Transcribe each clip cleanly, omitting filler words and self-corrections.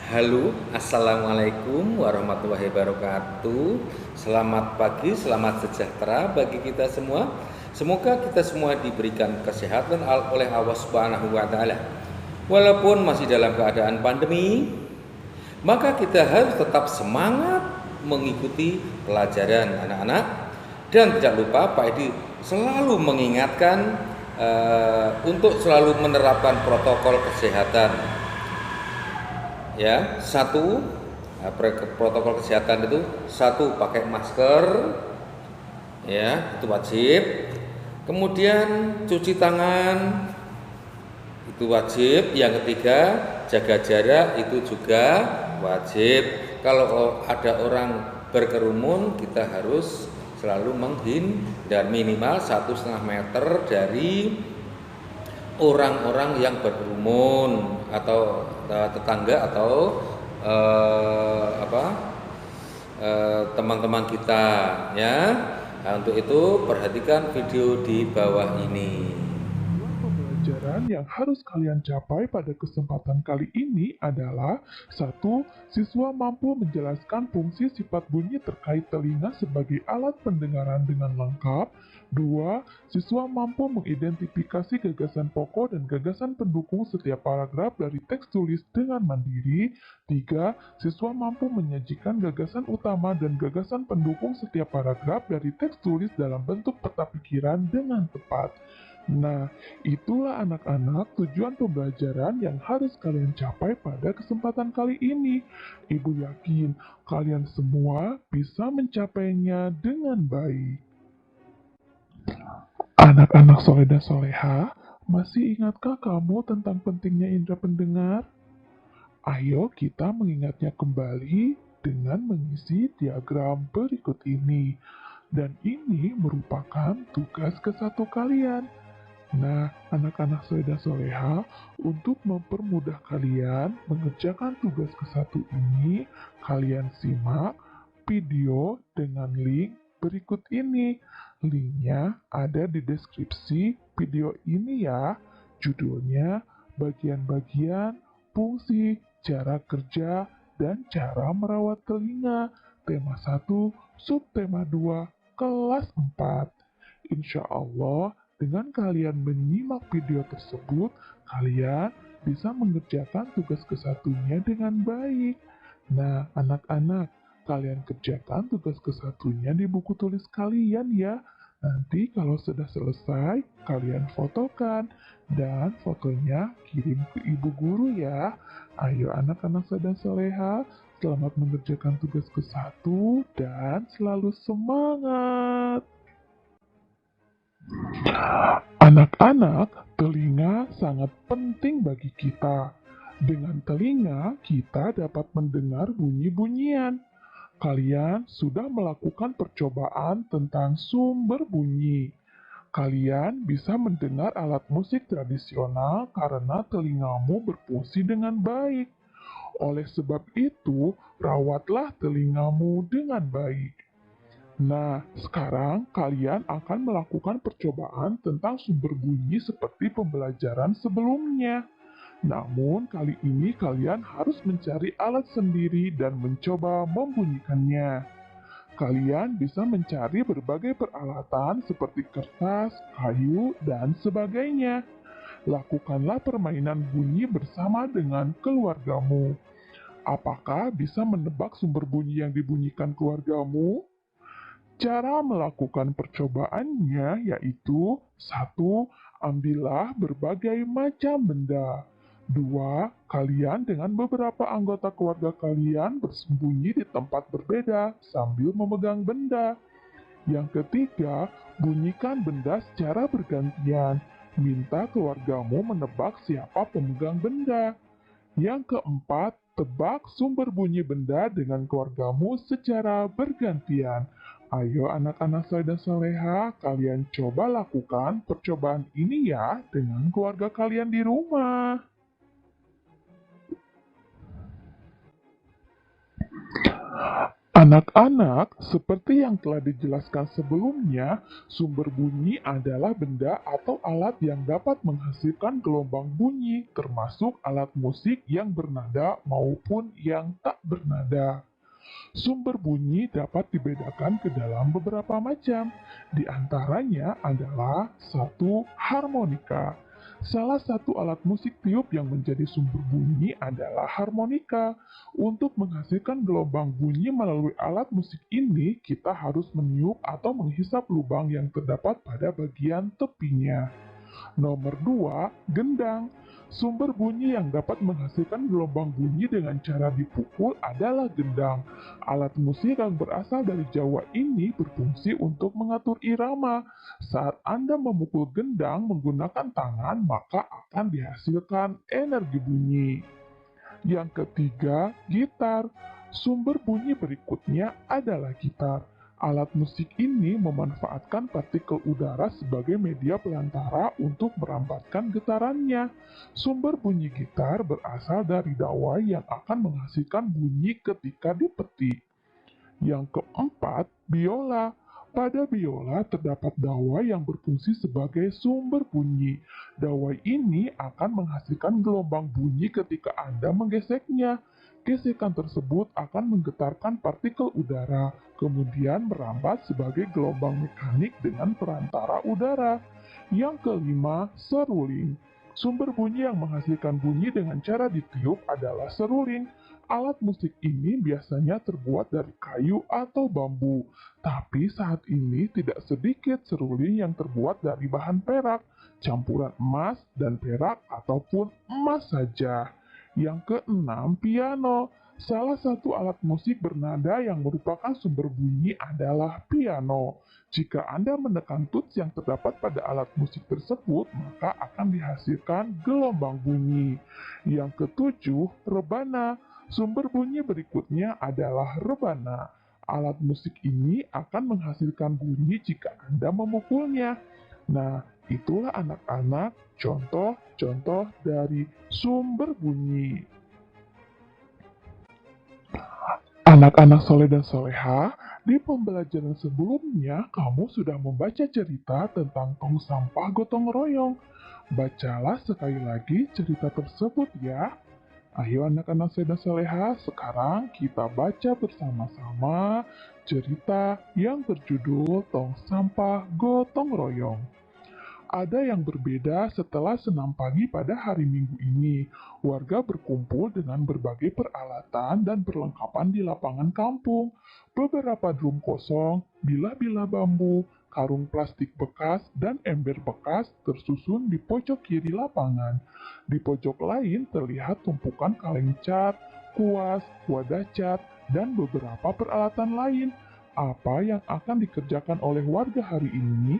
Halo, assalamualaikum warahmatullahi wabarakatuh. Selamat pagi, selamat sejahtera bagi kita semua. Semoga kita semua diberikan kesehatan oleh Allah Subhanahu wa Ta'ala. Walaupun masih dalam keadaan pandemi, maka kita harus tetap semangat mengikuti pelajaran anak-anak, dan tidak lupa Pak Edi selalu mengingatkan untuk selalu menerapkan protokol kesehatan. Ya, satu, protokol kesehatan itu satu, pakai masker, ya itu wajib. Kemudian cuci tangan itu wajib. Yang ketiga, jaga jarak itu juga wajib. Kalau ada orang berkerumun, kita harus selalu menghindar minimal 1,5 meter dari orang-orang yang berkerumun atau tetangga atau teman-teman kita, ya. Nah, untuk itu perhatikan video di bawah ini. Tujuan pembelajaran yang harus kalian capai pada kesempatan kali ini adalah: satu, siswa mampu menjelaskan fungsi sifat bunyi terkait telinga sebagai alat pendengaran dengan lengkap. Dua, siswa mampu mengidentifikasi gagasan pokok dan gagasan pendukung setiap paragraf dari teks tulis dengan mandiri. Tiga, siswa mampu menyajikan gagasan utama dan gagasan pendukung setiap paragraf dari teks tulis dalam bentuk peta pikiran dengan tepat. Nah, itulah anak-anak tujuan pembelajaran yang harus kalian capai pada kesempatan kali ini. Ibu yakin kalian semua bisa mencapainya dengan baik. Anak-anak soleh dan soleha, masih ingatkah kamu tentang pentingnya indera pendengar? Ayo kita mengingatnya kembali dengan mengisi diagram berikut ini. Dan ini merupakan tugas ke-1 kalian. Nah, anak-anak soleh dan soleha, untuk mempermudah kalian mengerjakan tugas ke-1 ini, kalian simak video dengan link berikut ini. Linknya ada di deskripsi video ini ya. Judulnya bagian-bagian fungsi, cara kerja, dan cara merawat telinga. Tema 1, subtema 2, kelas 4. Insya Allah, dengan kalian menyimak video tersebut, kalian bisa mengerjakan tugas ke-1-nya dengan baik. Nah, anak-anak, kalian kerjakan tugas ke-1-nya di buku tulis kalian ya. Nanti kalau sudah selesai, kalian fotokan dan fotonya kirim ke ibu guru ya. Ayo anak-anak dan soleha, selamat mengerjakan tugas ke-1 dan selalu semangat. Anak-anak, telinga sangat penting bagi kita. Dengan telinga, kita dapat mendengar bunyi-bunyian. Kalian sudah melakukan percobaan tentang sumber bunyi. Kalian bisa mendengar alat musik tradisional karena telingamu berfungsi dengan baik. Oleh sebab itu, rawatlah telingamu dengan baik. Nah, sekarang kalian akan melakukan percobaan tentang sumber bunyi seperti pembelajaran sebelumnya. Namun, kali ini kalian harus mencari alat sendiri dan mencoba membunyikannya. Kalian bisa mencari berbagai peralatan seperti kertas, kayu, dan sebagainya. Lakukanlah permainan bunyi bersama dengan keluargamu. Apakah bisa menebak sumber bunyi yang dibunyikan keluargamu? Cara melakukan percobaannya yaitu: satu, ambillah berbagai macam benda. Dua, kalian dengan beberapa anggota keluarga kalian bersembunyi di tempat berbeda sambil memegang benda. Yang ketiga, bunyikan benda secara bergantian. Minta keluargamu menebak siapa pemegang benda. Yang keempat, tebak sumber bunyi benda dengan keluargamu secara bergantian. Ayo anak-anak soleh dan soleha, kalian coba lakukan percobaan ini ya dengan keluarga kalian di rumah. Anak-anak, seperti yang telah dijelaskan sebelumnya, sumber bunyi adalah benda atau alat yang dapat menghasilkan gelombang bunyi, termasuk alat musik yang bernada maupun yang tak bernada. Sumber bunyi dapat dibedakan ke dalam beberapa macam. Di antaranya adalah satu harmonika. Salah satu alat musik tiup yang menjadi sumber bunyi adalah harmonika. Untuk menghasilkan gelombang bunyi melalui alat musik ini, kita harus meniup atau menghisap lubang yang terdapat pada bagian tepinya. Nomor 2, gendang. Sumber bunyi yang dapat menghasilkan gelombang bunyi dengan cara dipukul adalah gendang. Alat musik yang berasal dari Jawa ini berfungsi untuk mengatur irama. Saat Anda memukul gendang menggunakan tangan, maka akan dihasilkan energi bunyi. Yang ketiga, gitar. Sumber bunyi berikutnya adalah gitar. Alat musik ini memanfaatkan partikel udara sebagai media pelantara untuk merambatkan getarannya. Sumber bunyi gitar berasal dari dawai yang akan menghasilkan bunyi ketika dipetik. Yang keempat, biola. Pada biola terdapat dawai yang berfungsi sebagai sumber bunyi. Dawai ini akan menghasilkan gelombang bunyi ketika Anda menggeseknya. Gesekan tersebut akan menggetarkan partikel udara, kemudian merambat sebagai gelombang mekanik dengan perantara udara. Yang kelima, seruling. Sumber bunyi yang menghasilkan bunyi dengan cara ditiup adalah seruling. Alat musik ini biasanya terbuat dari kayu atau bambu, tapi saat ini tidak sedikit seruling yang terbuat dari bahan perak, campuran emas dan perak ataupun emas saja. Yang keenam, piano. Salah satu alat musik bernada yang merupakan sumber bunyi adalah piano. Jika Anda menekan tuts yang terdapat pada alat musik tersebut, maka akan dihasilkan gelombang bunyi. Yang ketujuh, rebana. Sumber bunyi berikutnya adalah rebana. Alat musik ini akan menghasilkan bunyi jika Anda memukulnya. Nah, itulah anak-anak contoh-contoh dari sumber bunyi. Anak-anak soleh dan soleha, di pembelajaran sebelumnya kamu sudah membaca cerita tentang tong sampah gotong royong. Bacalah sekali lagi cerita tersebut ya. Ayo anak-anak soleh dan soleha, sekarang kita baca bersama-sama cerita yang berjudul Tong Sampah Gotong Royong. Ada yang berbeda setelah senam pagi pada hari Minggu ini. Warga berkumpul dengan berbagai peralatan dan perlengkapan di lapangan kampung. Beberapa drum kosong, bilah-bilah bambu, karung plastik bekas, dan ember bekas tersusun di pojok kiri lapangan. Di pojok lain terlihat tumpukan kaleng cat, kuas, wadah cat, dan beberapa peralatan lain. Apa yang akan dikerjakan oleh warga hari ini?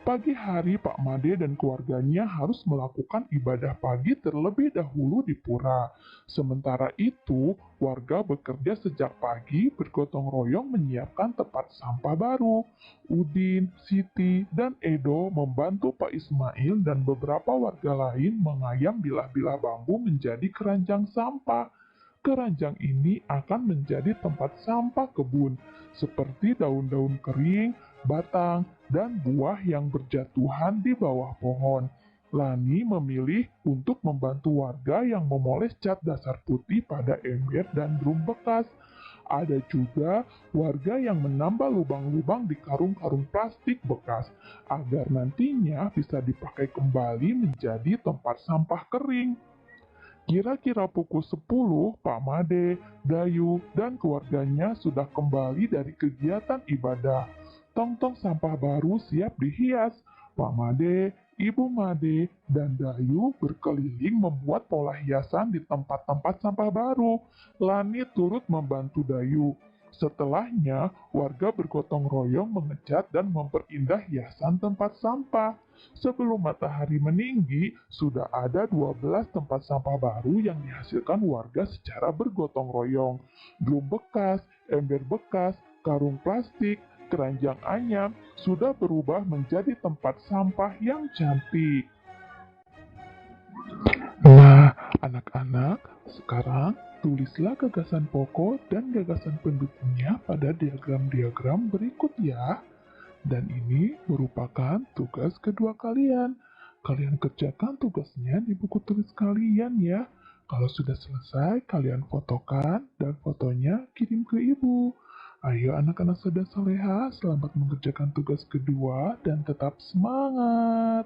Pagi hari Pak Made dan keluarganya harus melakukan ibadah pagi terlebih dahulu di pura. Sementara itu, warga bekerja sejak pagi bergotong royong menyiapkan tempat sampah baru. Udin, Siti, dan Edo membantu Pak Ismail dan beberapa warga lain mengayam bilah-bilah bambu menjadi keranjang sampah. Keranjang ini akan menjadi tempat sampah kebun, seperti daun-daun kering, batang, dan buah yang berjatuhan di bawah pohon. Lani memilih untuk membantu warga yang memoles cat dasar putih pada ember dan drum bekas. Ada juga warga yang menambah lubang-lubang di karung-karung plastik bekas agar nantinya bisa dipakai kembali menjadi tempat sampah kering. Kira-kira pukul 10, Pak Made, Dayu, dan keluarganya sudah kembali dari kegiatan ibadah. Tong-tong sampah baru siap dihias. Pak Made, Ibu Made, dan Dayu berkeliling membuat pola hiasan di tempat-tempat sampah baru. Lani turut membantu Dayu. Setelahnya, warga bergotong royong mengecat dan memperindah hiasan tempat sampah. Sebelum matahari meninggi, sudah ada 12 tempat sampah baru yang dihasilkan warga secara bergotong royong. Drum bekas, ember bekas, karung plastik, keranjang anyam sudah berubah menjadi tempat sampah yang cantik. Nah, anak-anak, sekarang Tulislah gagasan pokok dan gagasan pendukungnya pada diagram-diagram berikut ya. Dan ini merupakan tugas kedua kalian. Kalian kerjakan tugasnya di buku tulis kalian ya. Kalau sudah selesai, kalian fotokan dan fotonya kirim ke ibu. Ayo anak-anak Sada Soleha, selamat mengerjakan tugas kedua dan tetap semangat.